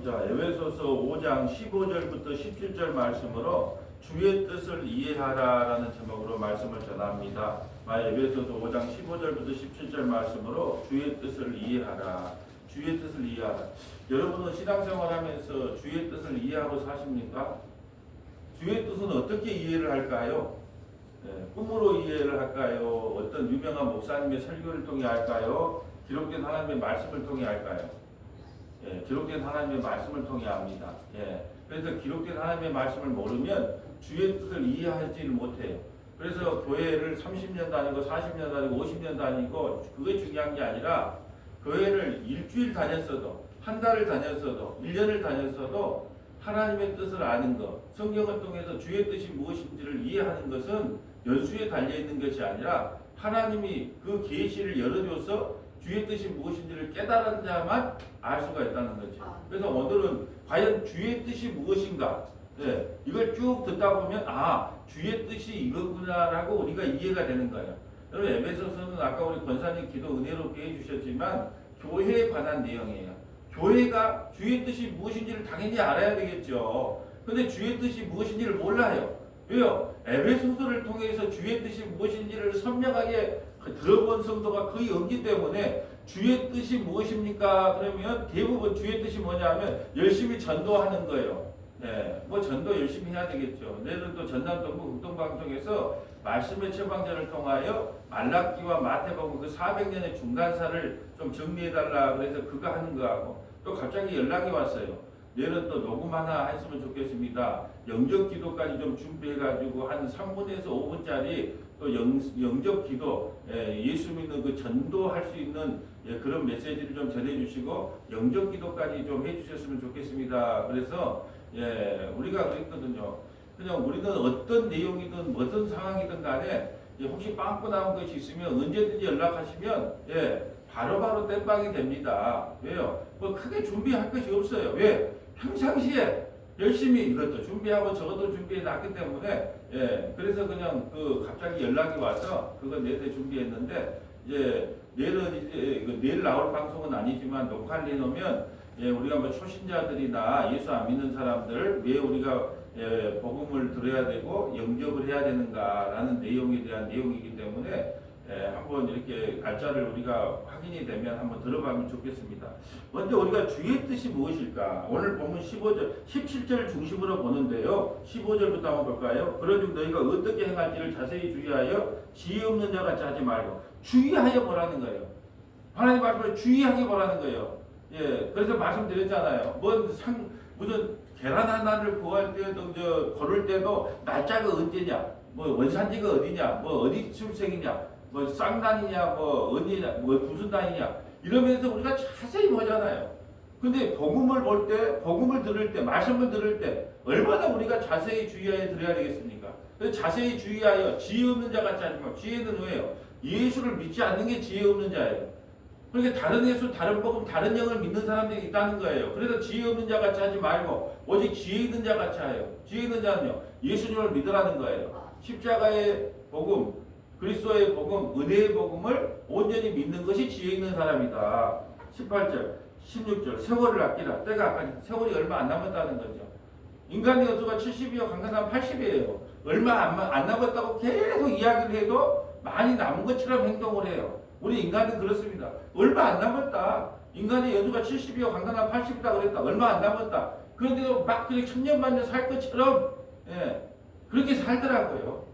자, 에베소서 5장 15절부터 17절 말씀으로 주의 뜻을 이해하라라는 제목으로 말씀을 전합니다. 에베소서 5장 15절부터 17절 말씀으로 주의 뜻을 이해하라. 주의 뜻을 이해하라. 여러분은 신앙생활하면서 주의 뜻을 이해하고 사십니까? 주의 뜻은 어떻게 이해를 할까요? 꿈으로 이해를 할까요? 어떤 유명한 목사님의 설교를 통해 할까요? 기록된 하나님의 말씀을 통해 할까요? 기록된 하나님의 말씀을 통해 합니다. 그래서 기록된 하나님의 말씀을 모르면 주의 뜻을 이해하지를 못해요. 그래서 교회를 30년 다니고 40년 다니고 50년 다니고 그게 중요한 게 아니라 교회를 일주일 다녔어도 한 달을 다녔어도 1년을 다녔어도 하나님의 뜻을 아는 것, 성경을 통해서 주의 뜻이 무엇인지를 이해하는 것은 연수에 달려있는 것이 아니라 하나님이 그 계시를 열어줘서 주의 뜻이 무엇인지를 깨달은 자만 알 수가 있다는 거죠. 그래서 오늘은 과연 주의 뜻이 무엇인가? 이걸 쭉 듣다 보면 주의 뜻이 이거구나라고 우리가 이해가 되는 거예요. 여러분 에베소서는 아까 우리 권사님 기도 은혜롭게 해주셨지만 교회에 관한 내용이에요. 교회가 주의 뜻이 무엇인지를 당연히 알아야 되겠죠. 근데 주의 뜻이 무엇인지를 몰라요. 왜요? 에베소서를 통해서 주의 뜻이 무엇인지를 선명하게 들어본 성도가 거의 없기 때문에 주의 뜻이 무엇입니까? 그러면 대부분 주의 뜻이 뭐냐면 열심히 전도하는 거예요. 뭐 전도 열심히 해야 되겠죠. 내일은 또 전남 동부 극동방송에서 말씀의 처방전을 통하여 말라기와 마태복음 그 400년의 중간사를 좀 정리해달라 그래서 그거 하는 거하고 또 갑자기 연락이 왔어요. 내일은 또 녹음 하나 했으면 좋겠습니다. 영적 기도까지 좀 준비해가지고 한 3분에서 5분짜리 또 영적 기도, 예수 믿는 그 전도할 수 있는 그런 메시지를 좀 전해주시고 영적 기도까지 좀 해주셨으면 좋겠습니다. 그래서 우리가 그랬거든요. 그냥 우리는 어떤 내용이든 무슨 상황이든 간에 혹시 빵꾸 나온 것이 있으면 언제든지 연락하시면 바로바로 땜빵이 됩니다. 왜요? 뭐 크게 준비할 것이 없어요. 왜? 평상시에 열심히 이것도 준비하고 저것도 준비해 놨기 때문에 그래서 그냥 갑자기 연락이 와서 그거 내내 준비했는데 내일은 내일 나올 방송은 아니지만 녹화를 해놓으면 우리가 뭐 초신자들이나 예수 안 믿는 사람들 왜 우리가 복음을 들어야 되고 영접을 해야 되는가라는 내용에 대한 내용이기 때문에 한번 이렇게 갈자를 우리가 확인이 되면 한번 들어가면 좋겠습니다. 먼저 우리가 주의 뜻이 무엇일까? 오늘 보면 15절, 17절 중심으로 보는데요. 15절부터 한번 볼까요? 그러즉 너희가 어떻게 행할지를 자세히 주의하여 지혜 없는 자 같이 하지 말고 주의하여 보라는 거예요. 하나님 말씀을 주의하게 보라는 거예요. 그래서 말씀드렸잖아요. 무슨 계란 하나를 구할 때도 고를 때도 날짜가 언제냐, 뭐 원산지가 어디냐, 뭐 어디 출생이냐, 뭐 쌍단이냐, 뭐 언니냐, 뭐 무슨 단이냐 이러면서 우리가 자세히 보잖아요. 근데 복음을 볼 때, 복음을 들을 때, 말씀을 들을 때 얼마나 우리가 자세히 주의하여 들어야 되겠습니까? 그래서 자세히 주의하여 지혜 없는 자 같지 않지만 지혜는 왜요? 예수를 믿지 않는 게 지혜 없는 자예요. 그러니까 다른 예수, 다른 복음, 다른 영을 믿는 사람들이 있다는 거예요. 그래서 지혜 없는 자 같이 하지 말고 오직 지혜 있는 자 같이 하여. 지혜 있는 자는요, 예수님을 믿으라는 거예요. 십자가의 복음, 그리스도의 복음, 은혜의 복음을 온전히 믿는 것이 지혜 있는 사람이다. 18절, 16절, 세월을 아끼라. 때가 아까 세월이 얼마 안 남았다는 거죠. 인간의 연수가 70이요, 강간하면 80이에요. 얼마 안 남았다고 계속 이야기를 해도 많이 남은 것처럼 행동을 해요. 우리 인간은 그렇습니다. 얼마 안 남았다. 인간의 연수가 70이요, 강간하면 80이다 그랬다. 얼마 안 남았다. 그런데도 막 그냥 천년만년 살 것처럼 그렇게 살더라고요.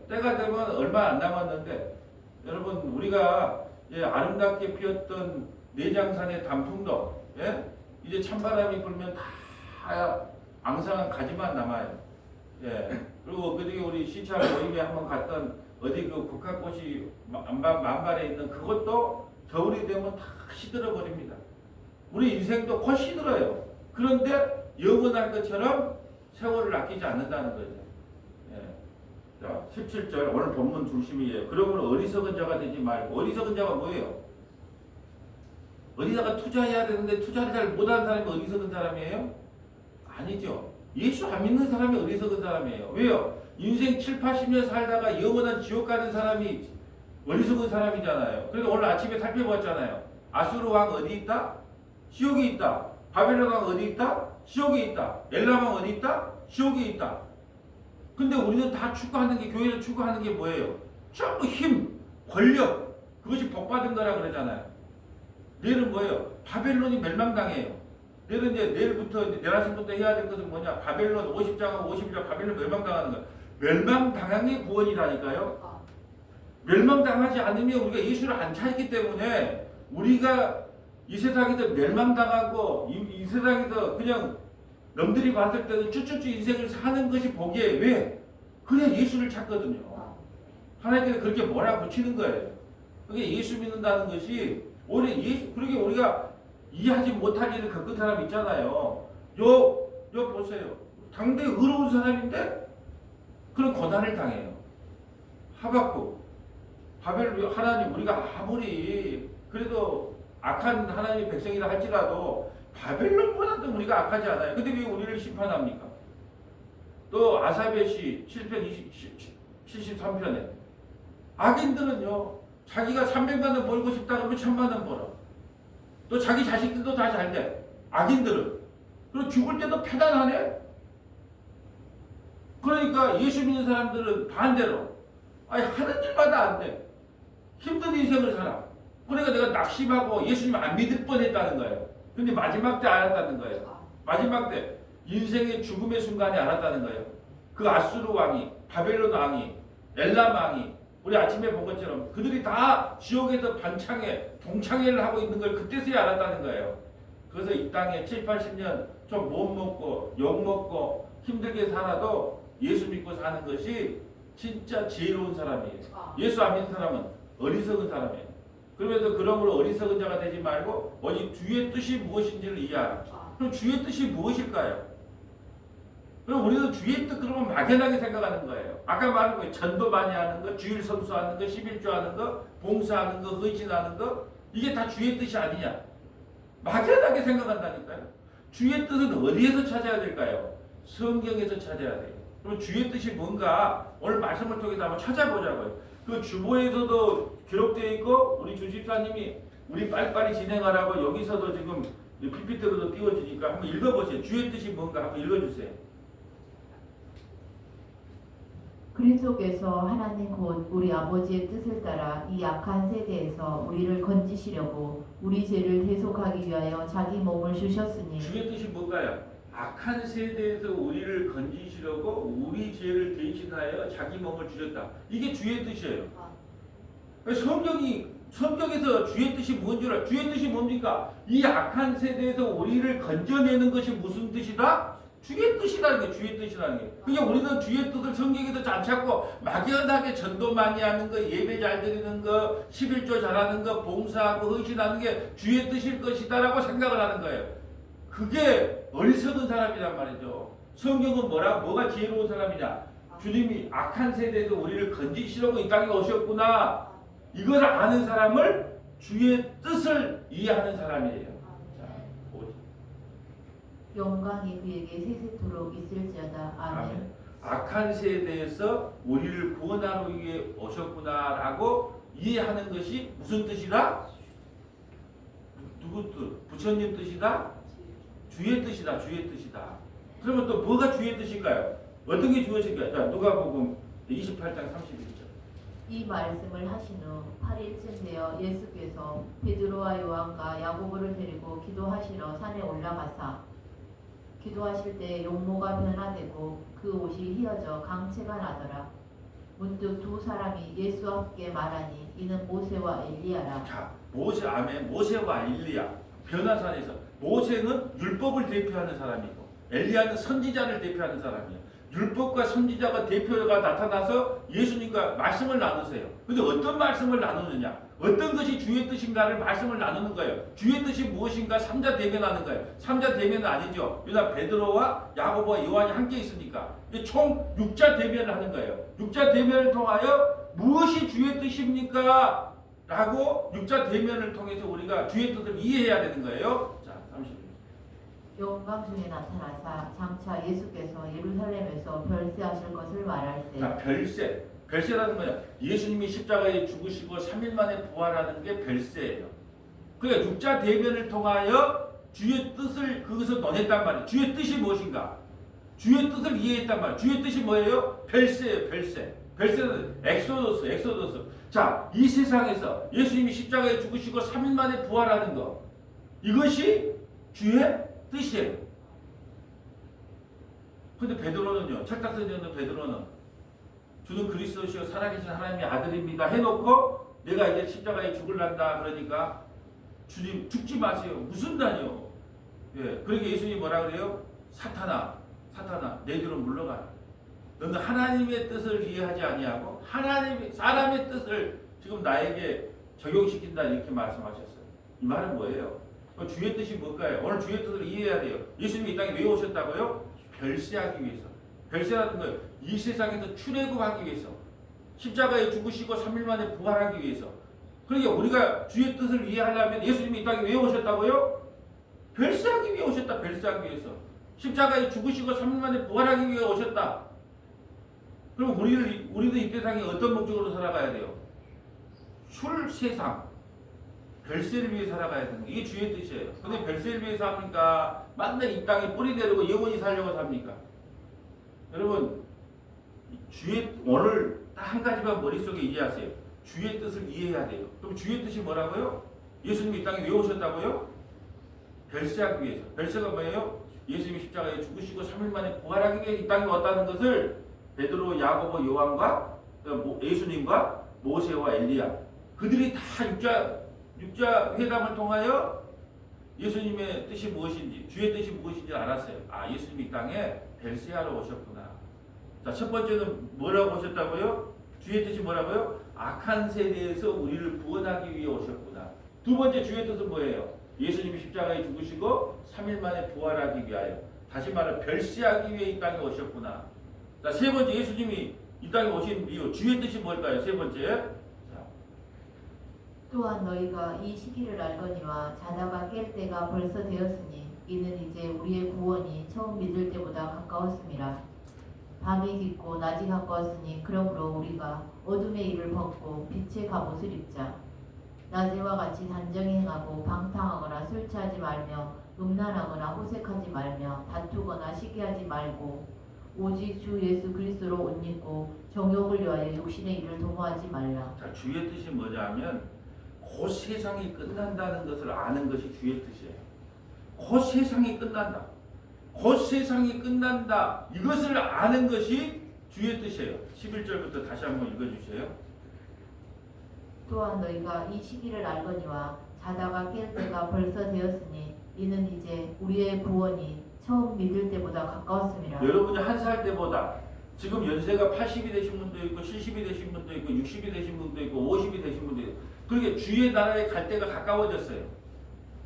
때가 되면 얼마 안 남았는데 여러분 우리가 아름답게 피었던 내장산의 단풍도 이제 찬바람이 불면 다 앙상한 가지만 남아요. 그리고 그저께 우리 시찰 모임에 한번 갔던 어디 그 국화꽃이 만발에 있는 그것도 겨울이 되면 다 시들어 버립니다. 우리 인생도 곧 시들어요. 그런데 영원할 것처럼 세월을 아끼지 않는다는 거죠. 자, 17절 오늘 본문 중심이에요. 그러므로 어리석은 자가 되지 말고. 어리석은 자가 뭐예요? 어디다가 투자해야 되는데 투자를 잘 못하는 사람이 어리석은 사람이에요? 아니죠. 예수 안 믿는 사람이 어리석은 사람이에요. 왜요? 인생 7, 80년 살다가 영원한 지옥 가는 사람이 어리석은 사람이잖아요. 그래서 오늘 아침에 살펴봤잖아요. 아수르 왕 어디 있다? 지옥에 있다. 바벨론 왕 어디 있다? 지옥에 있다. 엘람 왕 어디 있다? 지옥에 있다. 근데 우리는 다 추구하는 게, 교회에서 추구하는 게 뭐예요? 전부 힘, 권력, 그것이 복받은 거라 그러잖아요. 내일은 뭐예요? 바벨론이 멸망당해요. 내일은 이제 내일부터, 내일 아침부터 해야 될 것은 뭐냐? 바벨론 50장하고 51장 바벨론 멸망당하는 거예요. 멸망당한 구원이라니까요. 멸망당하지 않으면 우리가 예수를 안 찾기 때문에 우리가 이 세상에서 멸망당하고 이 세상에서 그냥 남들이 봤을 때는 쭈쭈쭈 인생을 사는 것이 보기에 왜? 그냥 예수를 찾거든요. 하나님께서 그렇게 몰아붙이는 거예요. 그게 예수 믿는다는 것이 오히려 예수, 그러게 우리가 이해하지 못할 일을 겪은 사람 있잖아요. 요 보세요. 당대히 의로운 사람인데 그런 고난을 당해요. 하박국, 바벨론 하나님 우리가 아무리 그래도 악한 하나님의 백성이라 할지라도 바벨론보다도 우리가 악하지 않아요. 근데 왜 우리를 심판합니까? 또 아사베 시 73편에 악인들은요 자기가 300만 원 벌고 싶다 그러면 1000만 원 벌어. 또 자기 자식들도 다 잘 돼. 악인들은. 그리고 죽을 때도 패단하네. 그러니까 예수 믿는 사람들은 반대로 아니 하는 일마다 안 돼. 힘든 인생을 살아. 그러니까 내가 낙심하고 예수님 안 믿을 뻔했다는 거예요. 근데 마지막 때 알았다는 거예요. 마지막 때 인생의 죽음의 순간에 알았다는 거예요. 그 아수르 왕이, 바벨론 왕이, 엘람 왕이 우리 아침에 본 것처럼 그들이 다 지옥에서 반창회, 동창회를 하고 있는 걸 그때서야 알았다는 거예요. 그래서 이 땅에 7, 80년 좀 못 먹고 욕 먹고 힘들게 살아도 예수 믿고 사는 것이 진짜 지혜로운 사람이에요. 예수 안 믿는 사람은 어리석은 사람이에요. 그러면서 그러므로 어리석은 자가 되지 말고 오직 주의 뜻이 무엇인지를 이해하라. 그럼 주의 뜻이 무엇일까요? 그럼 우리는 주의 뜻 그러면 막연하게 생각하는 거예요. 아까 말한 거예요. 전도 많이 하는 거, 주일 성수하는 거, 11조 하는 거, 봉사하는 거, 헌신하는 거 이게 다 주의 뜻이 아니냐. 막연하게 생각한다니까요. 주의 뜻은 어디에서 찾아야 될까요? 성경에서 찾아야 돼요. 그럼 주의 뜻이 뭔가 오늘 말씀을 통해서 한번 찾아보자고요. 그 주보에서도 기록되어 있고 우리 주집사님이 우리 빨리빨리 진행하라고 여기서도 지금 PPT로도 띄워주니까 한번 읽어보세요. 주의 뜻이 뭔가 한번 읽어주세요. 그리스도께서 하나님 곧 우리 아버지의 뜻을 따라 이 악한 세대에서 우리를 건지시려고 우리 죄를 대속하기 위하여 자기 몸을 주셨으니 주의 뜻이 뭔가요? 악한 세대에서 우리를 건지시려고 우리 죄를 대신하여 자기 몸을 주셨다. 이게 주의 뜻이에요. 성경에서 주의 뜻이 뭔 줄 알아요? 주의 뜻이 뭡니까? 이 악한 세대에서 우리를 건져내는 것이 무슨 뜻이다? 주의 뜻이라는 게 주의 뜻이라는 게. 그러니까 우리는 주의 뜻을 성경에서 잘 찾고 막연하게 전도 많이 하는 거, 예배 잘 드리는 거, 11조 잘하는 거, 봉사하고 헌신하는 게 주의 뜻일 것이다라고 생각을 하는 거예요. 그게 어리석은 사람이란 말이죠. 성경은 뭐가 지혜로운 사람이냐? 주님이 악한 세대에서 우리를 건지시려고 이 땅에 오셨구나. 이걸 아는 사람을 주의 뜻을 이해하는 사람이에요. 영광이 그에게 세세토록 있을지어다. 아멘. 악한 세대에서 우리를 구원하기 위해 오셨구나라고 이해하는 것이 무슨 뜻이다? 누구 뜻? 부처님 뜻이다? 주의 뜻이다. 주의 뜻이다. 그러면 또 뭐가 주의 뜻일까요? 어떤 게 주의 뜻일까요? 자, 누가복음 28장 31절. 이 말씀을 하신 후 8일쯤 되어 예수께서 베드로와 요한과 야고보를 데리고 기도하시러 산에 올라가사 기도하실 때 용모가 변화되고 그 옷이 휘어져 강체가 나더라. 문득 두 사람이 예수와 함께 말하니 이는 모세와 엘리야라. 자, 모세와 엘리야 변화산에서 모세는 율법을 대표하는 사람이고 엘리야는 선지자를 대표하는 사람이에요. 율법과 선지자가 대표가 나타나서 예수님과 말씀을 나누세요. 근데 어떤 말씀을 나누느냐? 어떤 것이 주의 뜻인가를 말씀을 나누는 거예요. 주의 뜻이 무엇인가 3자 대면하는 거예요. 3자 대면은 아니죠. 왜냐 베드로와 야고보와 요한이 함께 있으니까. 총 6자 대면을 하는 거예요. 6자 대면을 통하여 무엇이 주의 뜻입니까? 라고 6자 대면을 통해서 우리가 주의 뜻을 이해해야 되는 거예요. 자, 30절. 영광 중에 나타나사 장차 예수께서 예루살렘에서 별세하실 것을 말할 때. 자, 별세라는 거야. 예수님이 십자가에 죽으시고 3일 만에 부활하는 게 별세예요. 그러니까 육자 대면을 통하여 주의 뜻을 거기서 논했단 말이에요. 주의 뜻이 무엇인가? 주의 뜻을 이해했단 말이에요. 주의 뜻이 뭐예요? 별세예요. 별세. 별세는 엑소더스. 자, 이 세상에서 예수님이 십자가에 죽으시고 3일 만에 부활하는 것, 이것이 주의 뜻이에요. 근데 베드로는요, 철딱 쓰는 베드로는 주는 그리스도시요 살아계신 하나님의 아들입니다 해놓고 내가 이제 십자가에 죽을란다 그러니까 주님 죽지 마세요. 무슨 다니요? 예, 그러니까 예수님이 뭐라 그래요? 사탄아 내 뒤로 물러가라. 너는 하나님의 뜻을 이해하지 아니하고 사람의 뜻을 지금 나에게 적용시킨다 이렇게 말씀하셨어요. 이 말은 뭐예요? 주의 뜻이 뭘까요? 오늘 주의 뜻을 이해해야 돼요. 예수님이 이 땅에 왜 오셨다고요? 별세하기 위해서. 별세라는 거예요. 이 세상에서 출애굽하기 위해서. 십자가에 죽으시고 3일 만에 부활하기 위해서. 그러니까 우리가 주의 뜻을 이해하려면 예수님이 이 땅에 왜 오셨다고요? 별세하기 위해 오셨다. 별세하기 위해서. 십자가에 죽으시고 3일 만에 부활하기 위해 오셨다. 그럼 우리도 이 세상에 어떤 목적으로 살아가야 돼요? 세상. 별세를 위해 살아가야 되는 게 이게 주의 뜻이에요. 근데 별세를 위해서 합니까? 맨날 이 땅에 뿌리 내리고 영원히 살려고 삽니까? 여러분, 오늘 딱 한 가지만 머릿속에 이해하세요. 주의 뜻을 이해해야 돼요. 그럼 주의 뜻이 뭐라고요? 예수님이 이 땅에 왜 오셨다고요? 별세하기 위해서. 별세가 뭐예요? 예수님이 십자가에 죽으시고 3일 만에 부활하기 위해 이 땅에 왔다는 것을 베드로, 야고보, 요한과 예수님과 모세와 엘리야 그들이 다 육자 회담을 통하여 예수님의 뜻이 무엇인지, 주의 뜻이 무엇인지 알았어요. 아, 예수님이 이 땅에 별세하러 오셨구나. 자, 첫 번째는 뭐라고 오셨다고요? 주의 뜻이 뭐라고요? 악한 세대에서 우리를 구원하기 위해 오셨구나. 두 번째 주의 뜻은 뭐예요? 예수님이 십자가에 죽으시고 3일 만에 부활하기 위하여. 다시 말해 별세하기 위해 이 땅에 오셨구나. 자, 세 번째 예수님이 이 땅에 오신 이유, 주의 뜻이 뭘까요? 세 번째. 또한 너희가 이 시기를 알거니와 자다가 깰 때가 벌써 되었으니 이는 이제 우리의 구원이 처음 믿을 때보다 가까웠음이라. 밤이 깊고 낮이 가까웠으니 그러므로 우리가 어둠의 일을 벗고 빛의 갑옷을 입자. 낮에와 같이 단정히 행하고 방탕하거나 술 취하지 말며 음란하거나 호색하지 말며 다투거나 시기하지 말고 오직 주 예수 그리스도로 옷 입고 정욕을 위하여 육신의 일을 도모하지 말라. 자, 주의 뜻이 뭐냐면 곧 세상이 끝난다는 것을 아는 것이 주의 뜻이에요. 곧 세상이 끝난다. 곧 세상이 끝난다. 이것을 아는 것이 주의 뜻이에요. 11절부터 다시 한번 읽어주세요. 또한 너희가 이 시기를 알거니와 자다가 깰 때가 벌써 되었으니 이는 이제 우리의 구원이 처음 믿을 때보다 가까웠음이라. 여러분이 한 살 때보다 지금 연세가 80이 되신 분도 있고 70이 되신 분도 있고 60이 되신 분도 있고 50이 되신 분도 있고 그렇게 주의 나라에 갈 때가 가까워졌어요.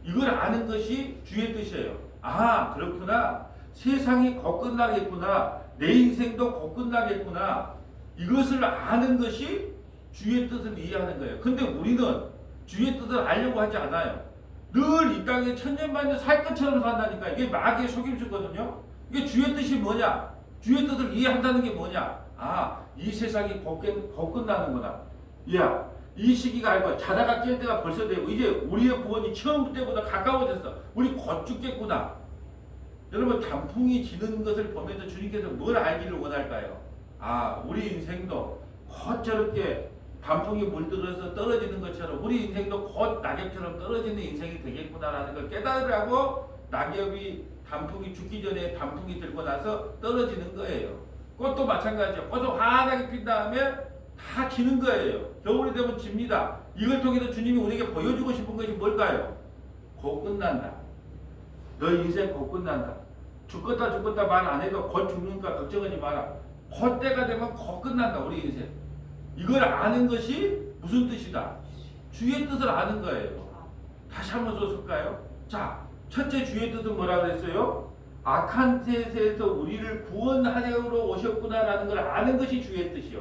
이걸 아는 것이 주의 뜻이에요. 아, 그렇구나. 세상이 곧 끝나겠구나. 내 인생도 곧 끝나겠구나. 이것을 아는 것이 주의 뜻을 이해하는 거예요. 근데 우리는 주의 뜻을 알려고 하지 않아요. 늘 이 땅에 천년만년 살 것처럼 산다니까. 이게 마귀의 속임수거든요. 이게 주의 뜻이 뭐냐? 주의 뜻을 이해한다는 게 뭐냐? 아, 이 세상이 곧 끝나는구나. 야, 이 시기가 알고 자다가 깰 때가 벌써 되고 이제 우리의 구원이 처음 때보다 가까워졌어. 우리 곧 죽겠구나. 여러분, 단풍이 지는 것을 보면서 주님께서 뭘 알기를 원할까요? 아, 우리 인생도 곧 저렇게 단풍이 물들어서 떨어지는 것처럼 우리 인생도 곧 낙엽처럼 떨어지는 인생이 되겠구나라는 걸 깨달으라고 낙엽이 단풍이 죽기 전에 단풍이 들고 나서 떨어지는 거예요. 꽃도 마찬가지죠. 꽃은 환하게 핀 다음에 다 지는 거예요. 겨울이 되면 집니다. 이걸 통해서 주님이 우리에게 보여주고 싶은 것이 뭘까요? 곧 끝난다. 너 인생 곧 끝난다. 죽겠다 말 안 해도 곧 죽는가 걱정하지 마라. 곧 때가 되면 곧 끝난다. 우리 인생. 이걸 아는 것이 무슨 뜻이다? 주의 뜻을 아는 거예요. 다시 한번 써볼까요? 자, 첫째 주의 뜻은 뭐라 그랬어요? 악한 세대에서 우리를 구원하려고 오셨구나라는 걸 아는 것이 주의 뜻이요.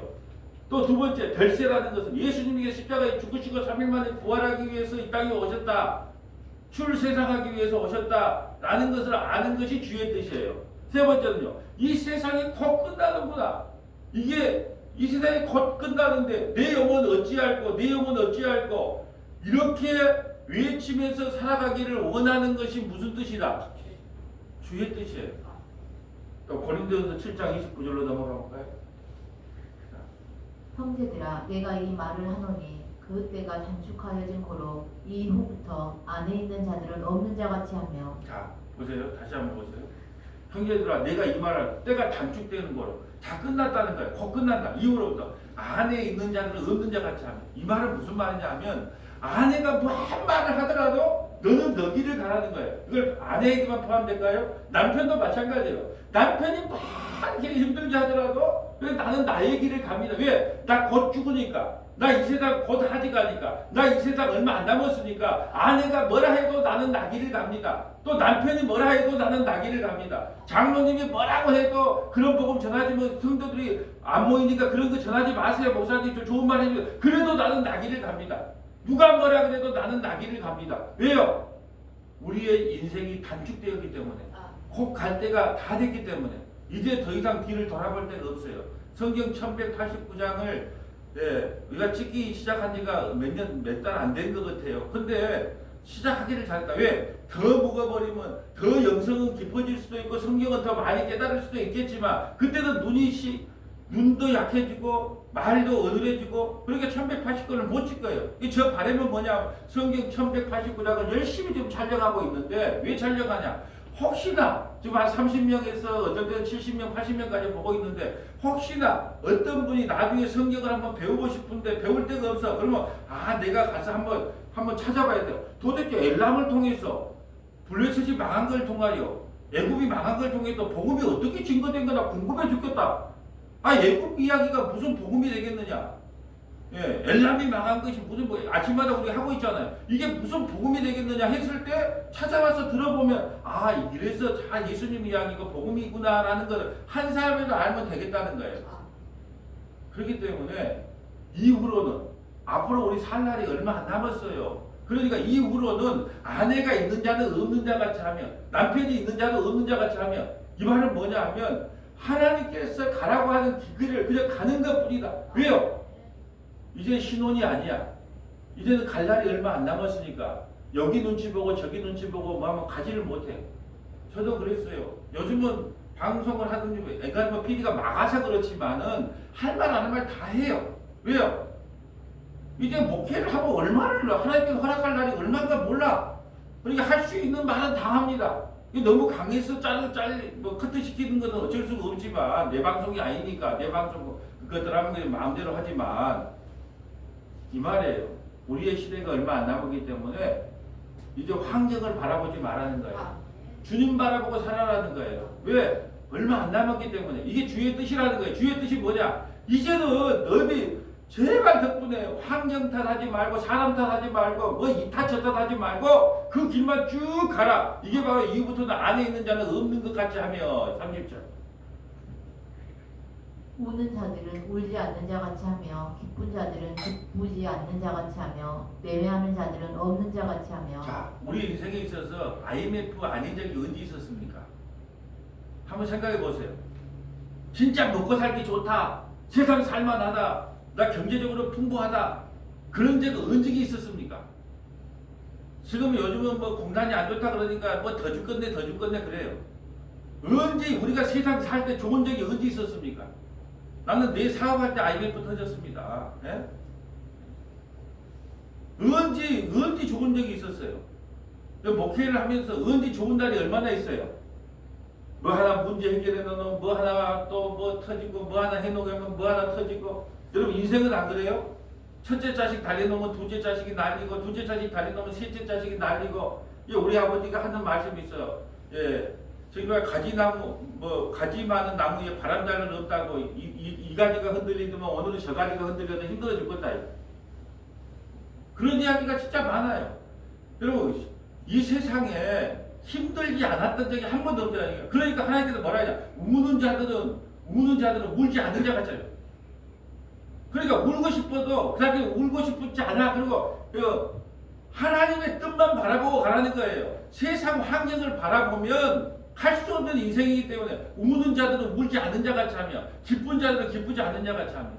또 두 번째, 별세라는 것은 예수님이 십자가에 죽으시고 3일 만에 부활하기 위해서 이 땅에 오셨다. 출세상하기 위해서 오셨다라는 것을 아는 것이 주의 뜻이에요. 세 번째는요, 이 세상이 곧 끝나는구나. 이 세상이 곧 끝나는데 내 영혼 어찌할꼬, 내 영혼 어찌할꼬. 이렇게 외치면서 살아가기를 원하는 것이 무슨 뜻이다? 주의 뜻이에요. 또 고린도전서 7장 29절로 넘어가 볼까요? 형제들아 내가 이 말을 하노니 그 때가 단축하여진 고로 이후부터 안에 있는 자들은 없는 자같이 하며. 자 보세요. 다시 한번 보세요. 형제들아 내가 이 말을 때가 단축되는 거로 다 끝났다는 거예요. 곧 끝난다. 이후로부터 안에 있는 자들은 없는 자같이 하며. 이 말은 무슨 말이냐 하면 아내가 뭐 한 말을 하더라도 너는 너 길을 가라는 거예요. 이걸 아내에게만 포함될까요? 남편도 마찬가지예요. 남편이 막 이렇게 힘들게 하더라도 나는 나의 길을 갑니다. 왜? 나 곧 죽으니까. 나 이 세상 곧 하지 가니까. 나 이 세상 얼마 안 남았으니까. 아내가 뭐라 해도 나는 나 길을 갑니다. 또 남편이 뭐라 해도 나는 나 길을 갑니다. 장로님이 뭐라고 해도 그런 복음 전하지만 성도들이 안 모이니까 그런 거 전하지 마세요. 목사님 좀 좋은 말 해주세요. 그래도 나는 나 길을 갑니다. 누가 뭐라 그래도 나는 나 길을 갑니다. 왜요? 우리의 인생이 단축되었기 때문에 곧 갈 때가 다 됐기 때문에 이제 더 이상 뒤를 돌아볼 데가 없어요. 성경 1189장을 우리가 찍기 시작한 지가 몇 달 안 된 것 같아요. 근데 시작하기를 잘했다. 왜? 더 묵어버리면 더 영성은 깊어질 수도 있고 성경은 더 많이 깨달을 수도 있겠지만 그때는 눈도 약해지고 말도 어눌해지고 그러니까 1180권을 못 찍어요. 저 바람은 뭐냐? 성경 1189장을 열심히 지금 촬영하고 있는데 왜 촬영하냐? 혹시나 지금 한 30명에서 어떨 때는 70명, 80명까지 보고 있는데 혹시나 어떤 분이 나중에 성경을 한번 배우고 싶은데 배울 데가 없어. 그러면 내가 가서 한번 찾아봐야 돼요. 도대체 엘람을 통해서 블레셋이 망한 걸 통하여 애굽이 망한 걸 통해서 복음이 어떻게 증거된 거나 궁금해 죽겠다. 애굽 이야기가 무슨 복음이 되겠느냐? 엘람이 망한 것이 무슨 아침마다 우리 하고 있잖아요. 이게 무슨 복음이 되겠느냐 했을 때 찾아와서 들어보면 이래서 예수님 이야기가 복음이구나라는 걸 한 사람이라도 알면 되겠다는 거예요. 그렇기 때문에 이후로는 앞으로 우리 살 날이 얼마 안 남았어요. 그러니까 이후로는 아내가 있는 자는 없는 자 같이 하며 남편이 있는 자는 없는 자 같이 하며 이 말은 뭐냐 하면 하나님께서 가라고 하는 길을 그냥 가는 것 뿐이다. 왜요? 이제 신혼이 아니야. 이제는 갈 날이 얼마 안 남았으니까 여기 눈치 보고 저기 눈치 보고 뭐 하면 가지를 못해. 저도 그랬어요. 요즘은 방송을 하든지 애가 뭐 PD가 막아서 그렇지만은 할 말 안 할 말 다 해요. 왜요? 이제 목회를 하고 얼마를 하나님께서 허락할 날이 얼마인가 몰라. 그러니까 할 수 있는 말은 다 합니다. 너무 강해서 커트 시키는 것은 어쩔 수가 없지만 내 방송이 아니니까 내 방송 그것들 하면 그냥 마음대로 하지만 이 말이에요. 우리의 시대가 얼마 안 남았기 때문에 이제 환경을 바라보지 말라는 거예요. 주님 바라보고 살아라는 거예요. 왜? 얼마 안 남았기 때문에. 이게 주의 뜻이라는 거예요. 주의 뜻이 뭐냐? 이제는 너희 제발 덕분에 환경 탓하지 말고 사람 탓하지 말고 뭐 이 탓 저 탓하지 말고 그 길만 쭉 가라. 이게 바로 이후부터는 안에 있는 자는 없는 것 같이 하며 30절. 우는 자들은 울지 않는 자 같이 하며 기쁜 자들은 기쁘지 않는 자 같이 하며 매매하는 자들은 없는 자 같이 하며. 자, 우리 인생에 있어서 IMF 아닌 적이 언제 있었습니까? 한번 생각해 보세요. 진짜 먹고 살기 좋다. 세상 살만하다. 나 경제적으로 풍부하다. 그런 적은 언제 있었습니까? 지금 요즘은 뭐 공단이 안 좋다 그러니까 뭐 더 죽겠네 더 죽겠네 그래요. 언제 우리가 세상 살 때 좋은 적이 언제 있었습니까? 나는 내 사업할 때 IMF 터졌습니다. 예? 언제 좋은 적이 있었어요? 목회를 하면서 언제 좋은 날이 얼마나 있어요? 뭐 하나 문제 해결해 놓으면 뭐 하나 또 뭐 터지고 뭐 하나 해놓으면 뭐 하나 터지고. 여러분 인생은 안 그래요? 첫째 자식 달려놓으면 둘째 자식이 날리고 둘째 자식 달려놓으면 셋째 자식이 날리고. 우리 아버지가 하는 말씀이 있어요. 정말 가지 많은 나무에 바람 잘 일 없다고. 이 가지가 흔들리면 오늘은 저 가지가 흔들려도 힘들어 죽겠다. 그런 이야기가 진짜 많아요. 여러분 이 세상에 힘들지 않았던 적이 한 번도 없잖아요. 그러니까 하나님께서 뭐라 하냐? 우는 자들은 울지 않는 자 같잖아요. 그러니까 울고 싶어도 그 사람이 울고 싶지 않아. 그리고 하나님의 뜻만 바라보고 가라는 거예요. 세상 환경을 바라보면 할 수 없는 인생이기 때문에 우는 자들은 울지 않는 자 같이 하며 기쁜 자들은 기쁘지 않는 자 같이 하며.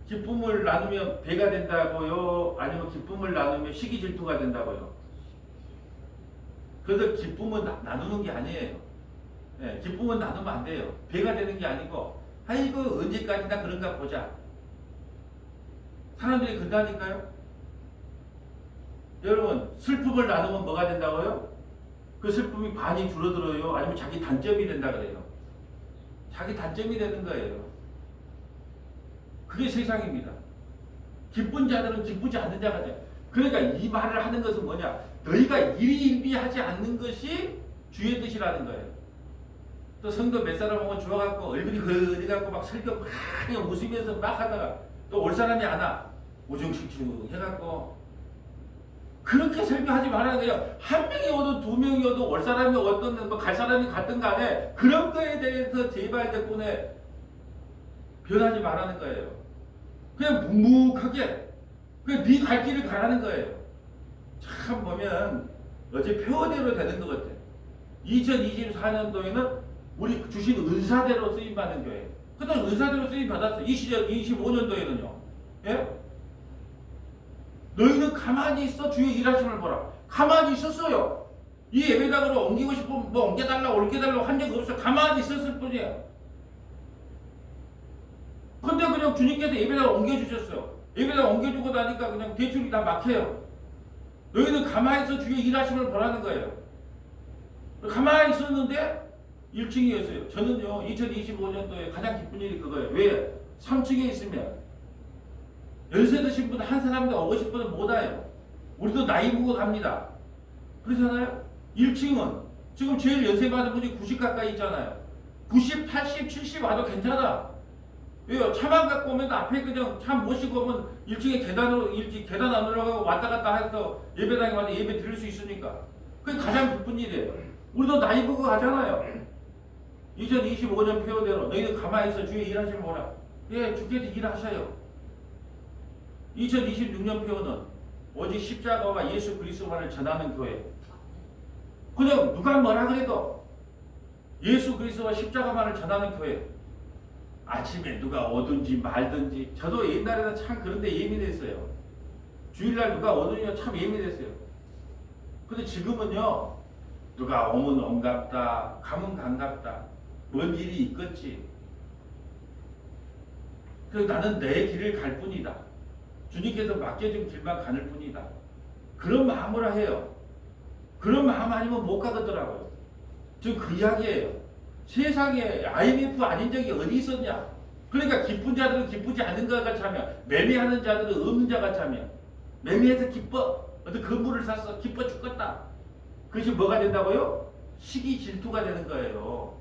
기쁨을 나누면 배가 된다고요? 아니면 기쁨을 나누면 시기 질투가 된다고요? 그래서 기쁨은 나누는 게 아니에요. 예, 기쁨은 나누면 안 돼요. 배가 되는 게 아니고, 아이고 언제까지나 그런가 보자. 사람들이 그런다니까요. 여러분, 슬픔을 나누면 뭐가 된다고요? 그 슬픔이 반이 줄어들어요? 아니면 자기 단점이 된다 그래요? 자기 단점이 되는 거예요. 그게 세상입니다. 기쁜 자들은 기쁘지 않는 자가 돼. 그러니까 이 말을 하는 것은 뭐냐? 너희가 일희일비하지 않는 것이 주의 뜻이라는 거예요. 또 성도 몇 사람 오면 좋아갖고 얼굴이 그래갖고 막 설교 막 그냥 웃으면서 막 하다가 또 올 사람이 안 와. 우중충충 해갖고 그렇게 설교하지 말아야 돼요. 한 명이 오든 두 명이 오든 올 사람이 어떤 갈 사람이 갔든 간에 그런 거에 대해서 제발 덕분에 변하지 말라는 거예요. 그냥 묵묵하게 그냥 네 갈 길을 가라는 거예요. 참 보면 어제 표대로 되는 것 같아. 2024년도에는 우리 주신 은사대로 쓰임받는 교회. 그때 은사대로 쓰임받았어. 이 시절 25년도에는요. 예? 너희는 가만히 있어 주의 일하심을 보라. 가만히 있었어요. 이 예배당으로 옮기고 싶으면 뭐 옮겨달라고 옮겨달라고 한 적이 없어. 가만히 있었을 뿐이에요. 근데 그냥 주님께서 예배당을 옮겨주셨어요. 예배당 옮겨주고 나니까 그냥 대출이 다 막혀요. 너희는 가만히 있어 주의 일하심을 보라는 거예요. 가만히 있었는데 1층이었어요. 저는요 2025년도에 가장 기쁜 일이 그거예요. 왜? 3층에 있으면 연세 드신 분 한 사람도 오고 싶어도 못 와요. 우리도 나이 보고 갑니다. 그렇잖아요? 1층은 지금 제일 연세 많은 분이 90 가까이 있잖아요. 90, 80, 70 와도 괜찮아. 왜요? 차만 갖고 오면 앞에 그냥 차 모시고 오면 1층에 계단 안 올라가고 왔다 갔다 해서 예배당에 와서 예배 드릴 수 있으니까. 그게 가장 기쁜 일이에요. 우리도 나이 보고 가잖아요. 2025년 표대로 너희는 가만히 있어 주의 일하시면 뭐라. 예, 주께서 일하셔요. 2026년 표는 오직 십자가와 예수 그리스도만을 전하는 교회. 그냥 누가 뭐라 그래도 예수 그리스도와 십자가만을 전하는 교회. 아침에 누가 오든지 말든지. 저도 옛날에는 참 그런데 예민했어요. 주일날 누가 오든지 참 예민했어요. 근데 지금은요, 누가 오면 온갑다, 가면 간갑다. 뭔 일이 있겠지. 그래서 나는 내 길을 갈 뿐이다. 주님께서 맡겨준 길만 가는 뿐이다. 그런 마음으로 해요. 그런 마음 아니면 못 가겠더라고요. 지금 그 이야기예요. 세상에 IMF 아닌 적이 어디 있었냐. 그러니까 기쁜 자들은 기쁘지 않은 것 같이 하며 매매하는 자들은 없는 자 같이 하며 매매해서 기뻐. 어떤 건물을 샀어. 기뻐 죽겠다. 그것이 뭐가 된다고요? 시기 질투가 되는 거예요.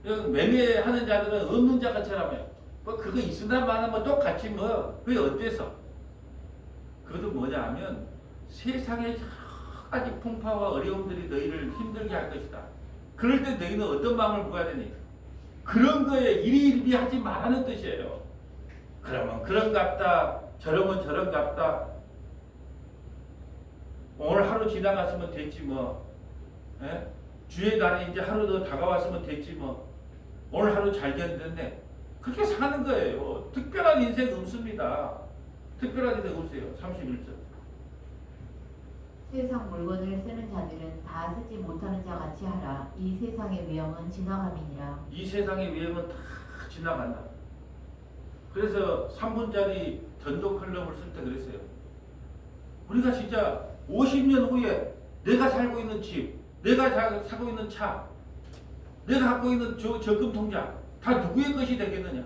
매매하는 자들은 없는 자 같이 하며 뭐 그거 있으나 마나 뭐 똑같이 뭐 그게 어때서? 그것도 뭐냐 하면 세상의 여러 가지 풍파와 어려움들이 너희를 힘들게 할 것이다. 그럴 때 너희는 어떤 마음을 먹어야 되니? 그런 거에 일희일비하지 말라는 뜻이에요. 그러면 그런갑다. 저러면 저런갑다. 오늘 하루 지나갔으면 됐지 뭐. 예? 주의 날이 이제 하루 더 다가왔으면 됐지 뭐. 오늘 하루 잘 견뎠네. 그렇게 사는 거예요. 특별한 인생 없습니다. 특별한 인생 없어요. 31절. 세상 물건을 쓰는 자들은 다 쓰지 못하는 자 같이 하라. 이 세상의 위엄은 지나감이니라. 이 세상의 위험은 다 지나간다. 그래서 3분짜리 전도 컬럼을 쓸 때 그랬어요. 우리가 진짜 50년 후에 내가 살고 있는 집, 내가 사고 있는 차, 내가 갖고 있는 적금 통장 다 누구의 것이 되겠느냐?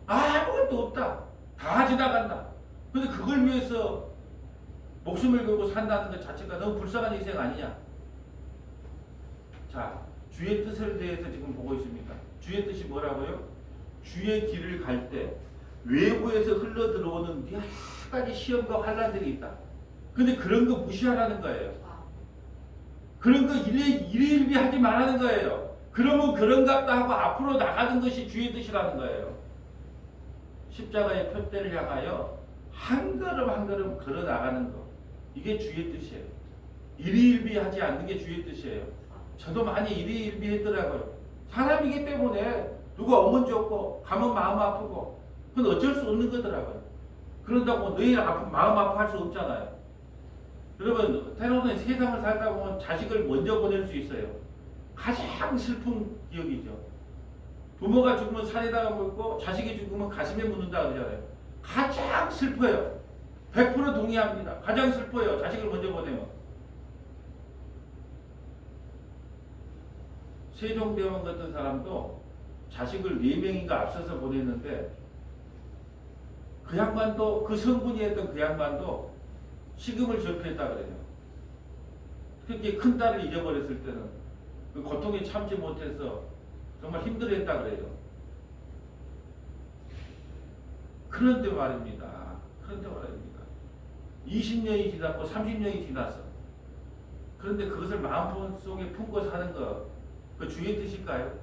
아무것도 없다. 다 지나간다. 근데 그걸 위해서 목숨을 걸고 산다는 것 자체가 너무 불쌍한 인생 아니냐? 자, 주의 뜻에 대해서 지금 보고 있습니다. 주의 뜻이 뭐라고요? 주의 길을 갈 때 외부에서 흘러 들어오는 여러 가지 시험과 환란들이 있다. 근데 그런 거 무시하라는 거예요. 그런 거 일일비 하지 말라는 거예요. 그러면 그런갑다 하고 앞으로 나가는 것이 주의 뜻이라는 거예요. 십자가의 표대를 향하여 한 걸음 한 걸음 걸어 나가는 거. 이게 주의 뜻이에요. 일희일비 하지 않는 게 주의 뜻이에요. 저도 많이 일희일비 했더라고요. 사람이기 때문에 누가 오면 좋고 가면 마음 아프고 그건 어쩔 수 없는 거더라고요. 그런다고 너희 마음 아파할 수 없잖아요. 여러분, 때로는 세상을 살다 보면 자식을 먼저 보낼 수 있어요. 가장 슬픈 기억이죠. 부모가 죽으면 산에다가 묻고 자식이 죽으면 가슴에 묻는다 그러잖아요. 가장 슬퍼요. 100% 동의합니다. 가장 슬퍼요. 자식을 먼저 보내면. 세종대왕 같은 사람도 자식을 4명인가 앞서서 보냈는데 그 양반도 그 성분이 했던 그 양반도 식음을 접했다 그래요. 그렇게 큰 딸을 잊어버렸을 때는 그 고통에 참지 못해서 정말 힘들어했다 그래요. 그런데 말입니다. 20년이 지났고 30년이 지났어. 그런데 그것을 마음속에 품고 사는 거, 그 주의 뜻일까요?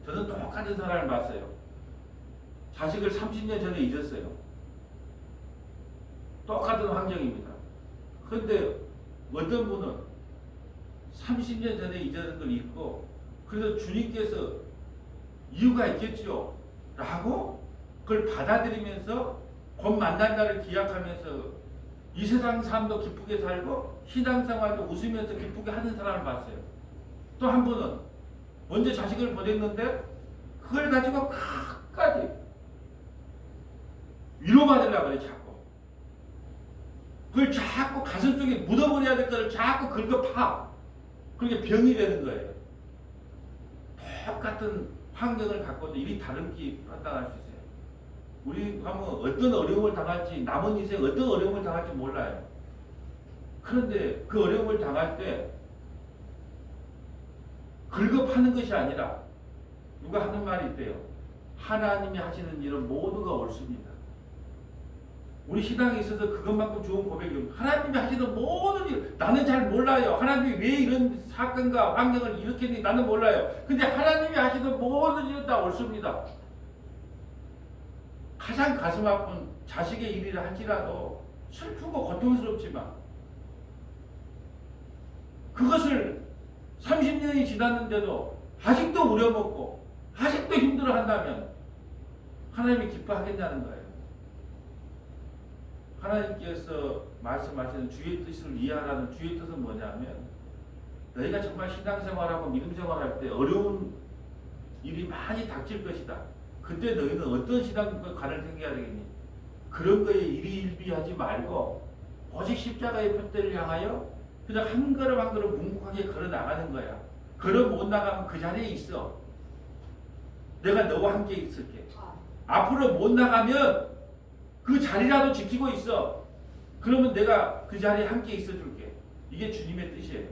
저는 똑같은 사람을 봤어요. 자식을 30년 전에 잊었어요. 똑같은 환경입니다. 그런데 어떤 분은 30년 전에 잊은 걸 잊고, 그래서 주님께서 이유가 있겠죠 라고 그걸 받아들이면서 곧 만날 날을 기약하면서 이 세상 삶도 기쁘게 살고 신앙생활도 웃으면서 기쁘게 하는 사람을 봤어요. 또 한 분은 먼저 자식을 보냈는데 그걸 가지고 끝까지 위로받으려고 그래. 자꾸 그걸 자꾸 가슴속에 묻어버려야 될 거를 자꾸 긁어파. 그게 병이 되는 거예요. 똑같은 환경을 갖고도 일이 다르게 판단할 수 있어요. 우리 가면 어떤 어려움을 당할지, 남은 인생 어떤 어려움을 당할지 몰라요. 그런데 그 어려움을 당할 때 긁어파는 것이 아니라 누가 하는 말이 있대요. 하나님이 하시는 일은 모두가 옳습니다. 우리 신앙에 있어서 그것만큼 좋은 고백이 없어요. 하나님이 하시는 모든 일, 나는 잘 몰라요. 하나님이 왜 이런 사건과 환경을 일으켰는지 나는 몰라요. 근데 하나님이 하시는 모든 일은 다 옳습니다. 가장 가슴 아픈 자식의 일이라 할지라도 슬프고 고통스럽지만 그것을 30년이 지났는데도 아직도 우려먹고 아직도 힘들어한다면 하나님이 기뻐하겠냐는 거예요. 하나님께서 말씀하시는 주의 뜻을 이해하라는 주의 뜻은 뭐냐면 너희가 정말 신앙생활하고 믿음생활할 때 어려운 일이 많이 닥칠 것이다. 그때 너희는 어떤 신앙관을 생겨야 되겠니? 그런 거에 일희일비하지 말고 오직 십자가의 표대를 향하여 그냥 한 걸음 한 걸음 묵묵하게 걸어 나가는 거야. 걸어 못 나가면 그 자리에 있어. 내가 너와 함께 있을게. 앞으로 못 나가면 그 자리라도 지키고 있어. 그러면 내가 그 자리에 함께 있어 줄게. 이게 주님의 뜻이에요.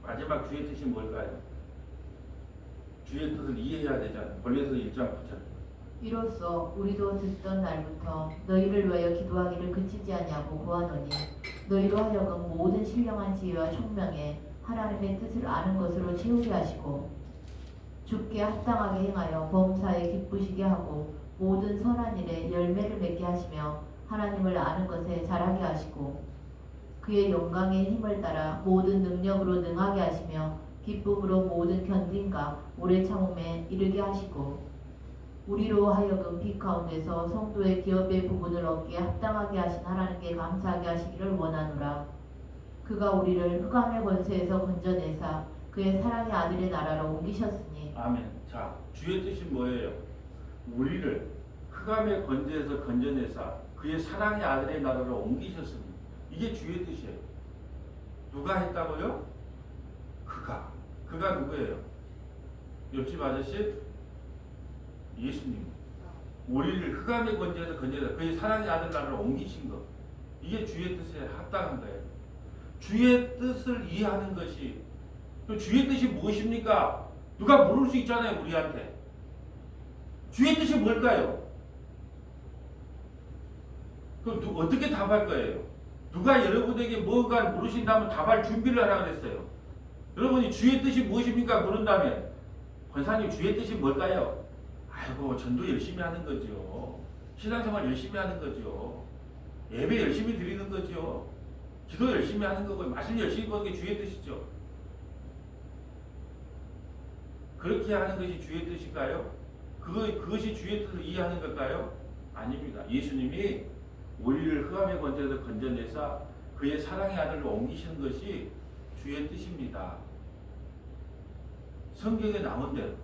마지막 주의 뜻이 뭘까요? 주의 뜻을 이해해야 되잖아요. 골로새 1장 9절. 이로써 우리도 듣던 날부터 너희를 위하여 기도하기를 그치지 아니하고 구하노니 너희로 하여금 모든 신령한 지혜와 총명에 하나님의 뜻을 아는 것으로 채우게 하시고 주께 합당하게 행하여 범사에 기쁘시게 하고 모든 선한 일에 열매를 맺게 하시며 하나님을 아는 것에 자라게 하시고 그의 영광의 힘을 따라 모든 능력으로 능하게 하시며 기쁨으로 모든 견딘과 오래 참음에 이르게 하시고 우리로 하여금 빛 가운데서 성도의 기업의 부분을 얻기에 합당하게 하신 하나님께 감사하게 하시기를 원하노라. 그가 우리를 흑암의 권세에서 건져내사 그의 사랑의 아들의 나라로 옮기셨으니. 아멘. 자, 주의 뜻이 뭐예요? 우리를 흑암의 권세에서 건져내사 그의 사랑의 아들의 나라로 옮기셨으니. 이게 주의 뜻이에요. 누가 했다고요? 그가 누구예요? 옆집 아저씨? 예수님. 우리를 흑암의 권세에서 건져내사 그의 사랑의 아들 나라로 옮기신 것. 이게 주의 뜻에 합당한 거예요. 주의 뜻을 이해하는 것이, 또 주의 뜻이 무엇입니까? 누가 물을 수 있잖아요, 우리한테. 주의 뜻이 뭘까요? 그럼 어떻게 답할 거예요? 누가 여러분에게 뭔가를 물으신다면 답할 준비를 하라 그랬어요. 여러분이 주의 뜻이 무엇입니까? 물은다면 권사님 주의 뜻이 뭘까요? 아이고, 전도 열심히 하는 거죠. 신앙생활 열심히 하는 거죠. 예배 열심히 드리는 거죠. 기도 열심히 하는 거고 말씀 열심히 보는 게 주의 뜻이죠. 그렇게 하는 것이 주의 뜻일까요? 그것이 주의 뜻을 이해하는 걸까요? 아닙니다. 예수님이 우리를 흑암의 권세에서 건져내사 그의 사랑의 아들로 옮기시는 것이 주의 뜻입니다. 성경에 나온 대로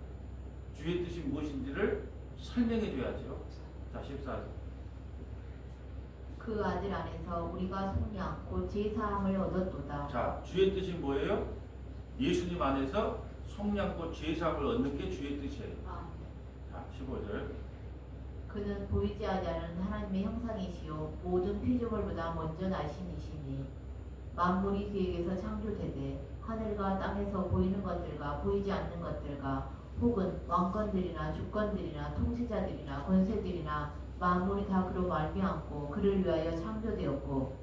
주의 뜻이 무엇인지를 설명해 줘야죠. 자, 14절. 그 아들 안에서 우리가 속량 곧 제사함을 얻었도다. 자, 주의 뜻이 뭐예요? 예수님 안에서 속량 곧 제사함을 얻는 게 주의 뜻이에요. 자, 15절. 그는 보이지 않는 하나님의 형상이시요 모든 피조물보다 먼저 나신 이시니 만물이 그에게서 창조되되 하늘과 땅에서 보이는 것들과 보이지 않는 것들과 혹은 왕권들이나 주권들이나 통치자들이나 권세들이나 만물이 다 그로 말미암고 그를 위하여 창조되었고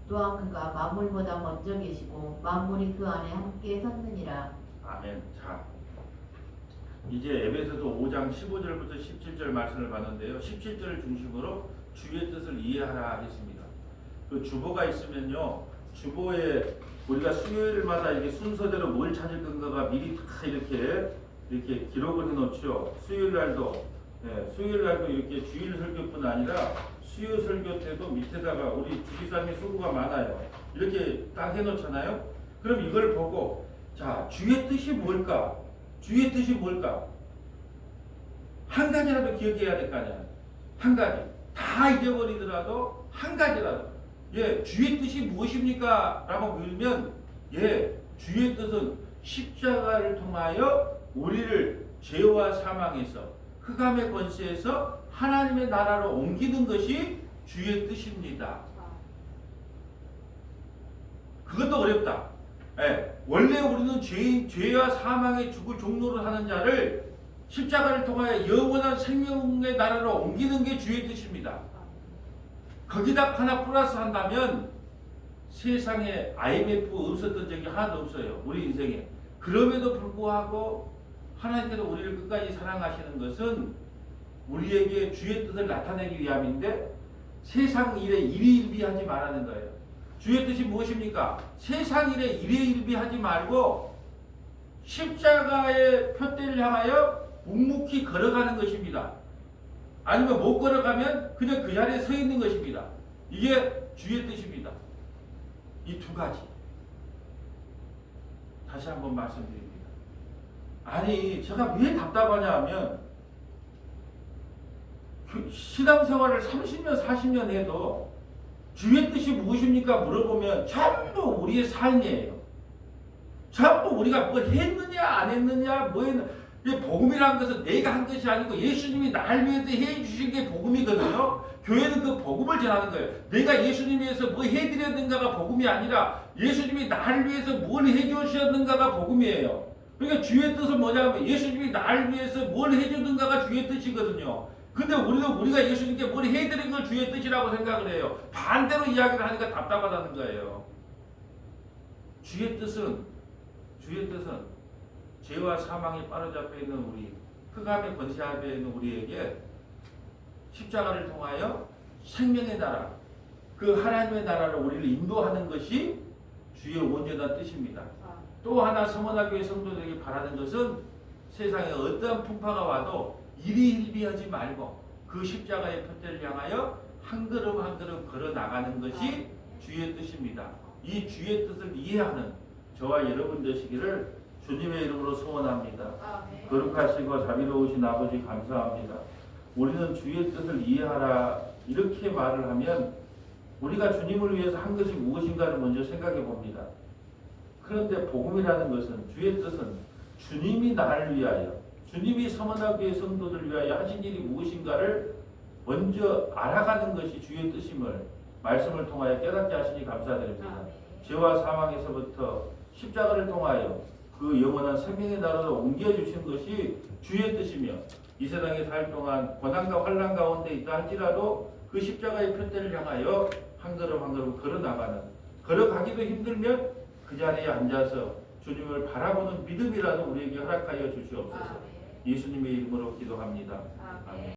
또한 그가 만물보다 먼저 계시고 만물이 그 안에 함께 섰느니라. 아멘. 자, 이제 에베소서 5장 15절부터 17절 말씀을 봤는데요. 17절을 중심으로 주의 뜻을 이해하라 했습니다. 그 주보가 있으면요, 주보에 우리가 수요일마다 이렇게 순서대로 뭘 찾을 건가가 미리 다 이렇게 기록을 해놓죠. 수요일 날도 이렇게 주일 설교뿐 아니라 수요 설교 때도 밑에다가 우리 주기사님이 수고가 많아요. 이렇게 딱 해놓잖아요. 그럼 이걸 보고 자, 주의 뜻이 뭘까? 주의 뜻이 뭘까? 한 가지라도 기억해야 될 거 아니야. 한 가지. 다 잊어버리더라도 한 가지라도. 예, 주의 뜻이 무엇입니까? 라고 물으면 예, 주의 뜻은 십자가를 통하여 우리를 죄와 사망에서 흑암의 권세에서 하나님의 나라로 옮기는 것이 주의 뜻입니다. 그것도 어렵다. 예, 원래 우리는 죄와 사망의 죽을 종로를 하는 자를 십자가를 통하여 영원한 생명의 나라로 옮기는 게 주의 뜻입니다. 거기다 하나 플러스 한다면 세상에 IMF 없었던 적이 하나도 없어요. 우리 인생에. 그럼에도 불구하고 하나님께서 우리를 끝까지 사랑하시는 것은 우리에게 주의 뜻을 나타내기 위함인데 세상 일에 일희일비하지 말라는 거예요. 주의 뜻이 무엇입니까? 세상 일에 일희일비하지 말고 십자가의 표대를 향하여 묵묵히 걸어가는 것입니다. 아니면 못 걸어가면 그냥 그 자리에 서 있는 것입니다. 이게 주의 뜻입니다. 이 두 가지. 다시 한번 말씀드립니다. 아니, 제가 왜 답답하냐 하면 신앙생활을 30년, 40년 해도 주의 뜻이 무엇입니까? 물어보면 전부 우리의 삶이에요. 전부 우리가 뭘 했느냐 안 했느냐 뭐 했느냐. 복음이라는 것은 내가 한 것이 아니고 예수님이 나를 위해서 해주신 게 복음이거든요. 교회는 그 복음을 전하는 거예요. 내가 예수님 위해서 뭐 해드렸는가가 복음이 아니라 예수님이 나를 위해서 뭘 해주셨는가가 복음이에요. 그러니까 주의 뜻은 뭐냐면 예수님이 나를 위해서 뭘 해주는가가 주의 뜻이거든요. 근데 우리가 예수님께 뭘 해드린 걸 주의 뜻이라고 생각을 해요. 반대로 이야기를 하니까 답답하다는 거예요. 주의 뜻은 죄와 사망에 빠져잡혀 있는 우리, 흑암의 권세 아래에 있는 우리에게 십자가를 통하여 생명의 나라, 그 하나님의 나라로 우리를 인도하는 것이 주의 온전한 뜻입니다. 또 하나 서머나교회 성도들에게 바라는 것은 세상에 어떠한 풍파가 와도 일희일비하지 말고 그 십자가의 표대를 향하여 한 걸음 한 걸음 걸어 나가는 것이 주의 뜻입니다. 이 주의 뜻을 이해하는 저와 여러분 되시기를 주님의 이름으로 소원합니다. 거룩하시고 자비로우신 아버지 감사합니다. 우리는 주의 뜻을 이해하라 이렇게 말을 하면 우리가 주님을 위해서 한 것이 무엇인가를 먼저 생각해 봅니다. 그런데 복음이라는 것은 주의 뜻은 주님이 나를 위하여 주님이 서머나교회 성도들을 위하여 하신 일이 무엇인가를 먼저 알아가는 것이 주의 뜻임을 말씀을 통하여 깨닫게 하시니 감사드립니다. 죄와 사망에서부터 십자가를 통하여 그 영원한 생명의 나라로 옮겨주신 것이 주의 뜻이며 이 세상에 살 동안 고난과 환난 가운데 있다 할지라도 그 십자가의 표대를 향하여 한 걸음 한 걸음 걸어나가는, 걸어가기도 힘들면 그 자리에 앉아서 주님을 바라보는 믿음이라도 우리에게 허락하여 주시옵소서. 예수님의 이름으로 기도합니다. 아멘.